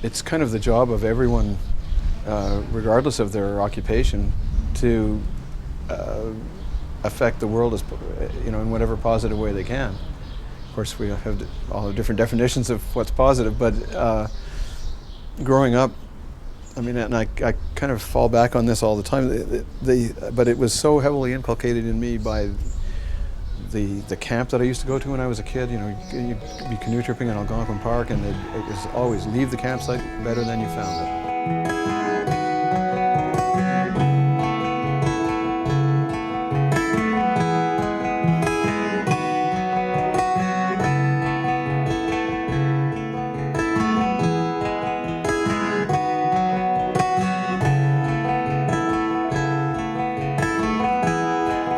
it's kind of the job of everyone, regardless of their occupation, to affect the world as in whatever positive way they can. Of course, we have all different definitions of what's positive, but growing up, I mean, and I kind of fall back on this all the time. But it was so heavily inculcated in me by the camp that I used to go to when I was a kid. You'd be canoe tripping in Algonquin Park, and it was always leave the campsite better than you found it.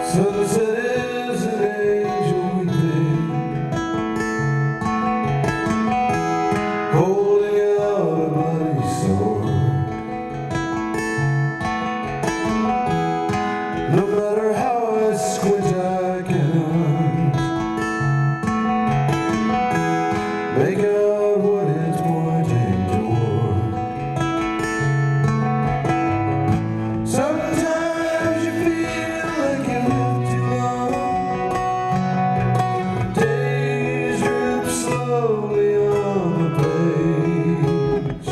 Sunset is an angel weeping, holding out a bloody sword. No matter how I squint, I cannot make out what it's pointing toward. Sometimes you feel like you lived too long. Days drip slowly on the page.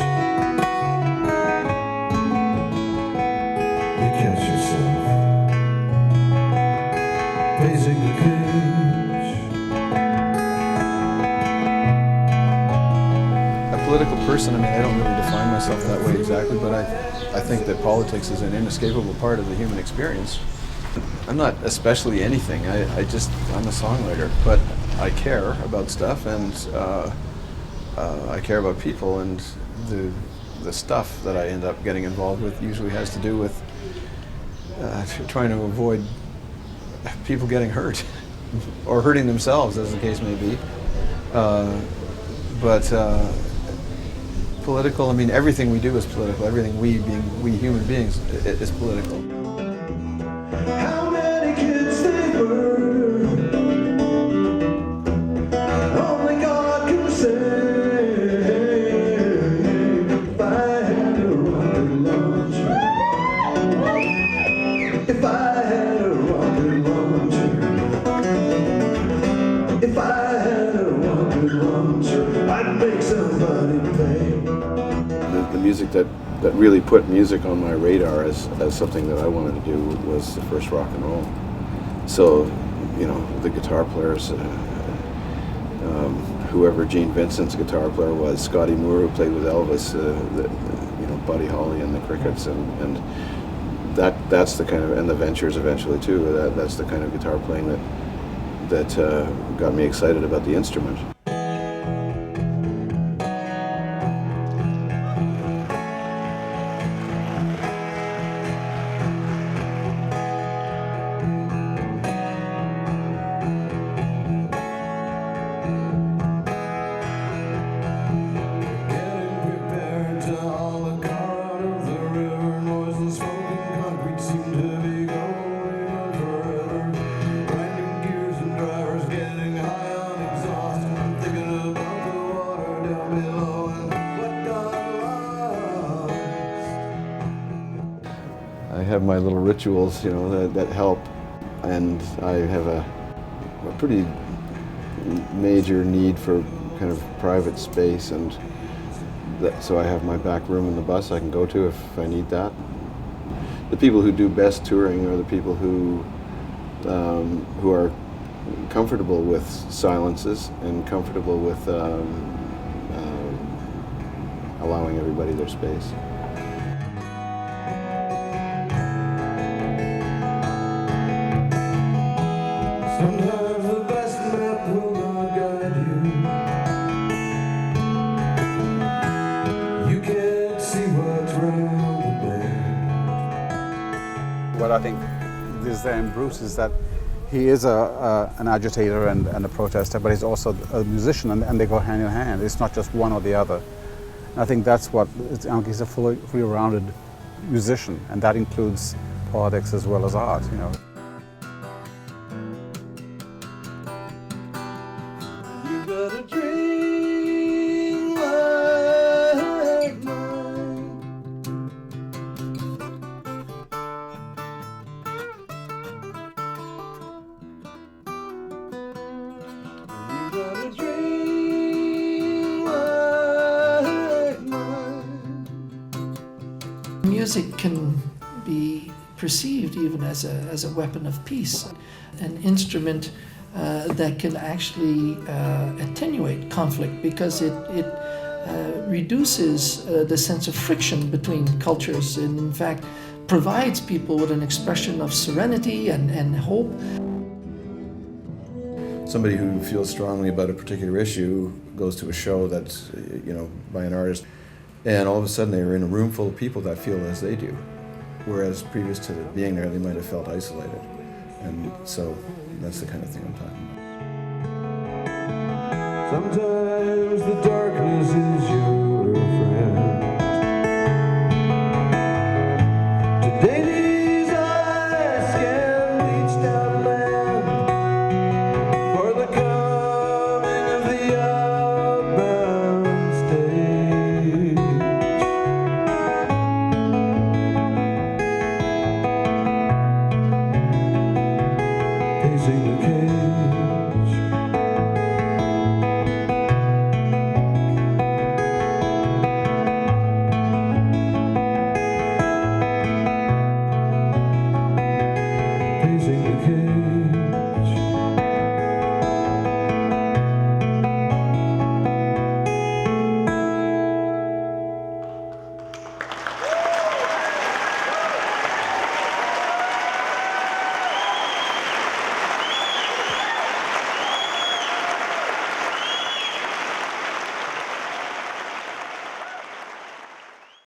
You catch yourself pacing the cage. A political person, I mean, I don't really define myself that way exactly, but I think that politics is an inescapable part of the human experience. I'm not especially anything. I'm a songwriter, but I care about stuff, and I care about people, and the stuff that I end up getting involved with usually has to do with trying to avoid people getting hurt or hurting themselves, as the case may be. But political, I mean, everything we do is political. Everything we human beings is political. How many kids they murder, only God can say. If I had a rocket launcher, if I had a rocket launcher, if I had a rocket launcher, I'd make somebody pay. The music that really put music on my radar as something that I wanted to do was the first rock and roll. So, the guitar players, whoever Gene Vincent's guitar player was, Scotty Moore, who played with Elvis, Buddy Holly and the Crickets, and that's the kind of, and the Ventures eventually too. That's the kind of guitar playing that got me excited about the instrument. I have my little rituals, that help, and I have a pretty major need for kind of private space, and so I have my back room in the bus I can go to if I need that. The people who do best touring are the people who are comfortable with silences and comfortable with allowing everybody their space. Sometimes the best map will not guide you. You can't see what's round the bend. What I think is there in Bruce is that he is an agitator and a protester, but he's also a musician, and they go hand in hand. It's not just one or the other. And I think that's what, he's a fully rounded musician, and that includes politics as well as art, You got a dream like got a dream like mine. Music can be perceived even as a weapon of peace, an instrument that can actually attenuate conflict because it reduces the sense of friction between cultures and in fact provides people with an expression of serenity and hope. Somebody who feels strongly about a particular issue goes to a show that's, by an artist, and all of a sudden they're in a room full of people that feel as they do. Whereas previous to being there, they might have felt isolated. And so that's the kind of thing I'm talking about. Sometimes the dark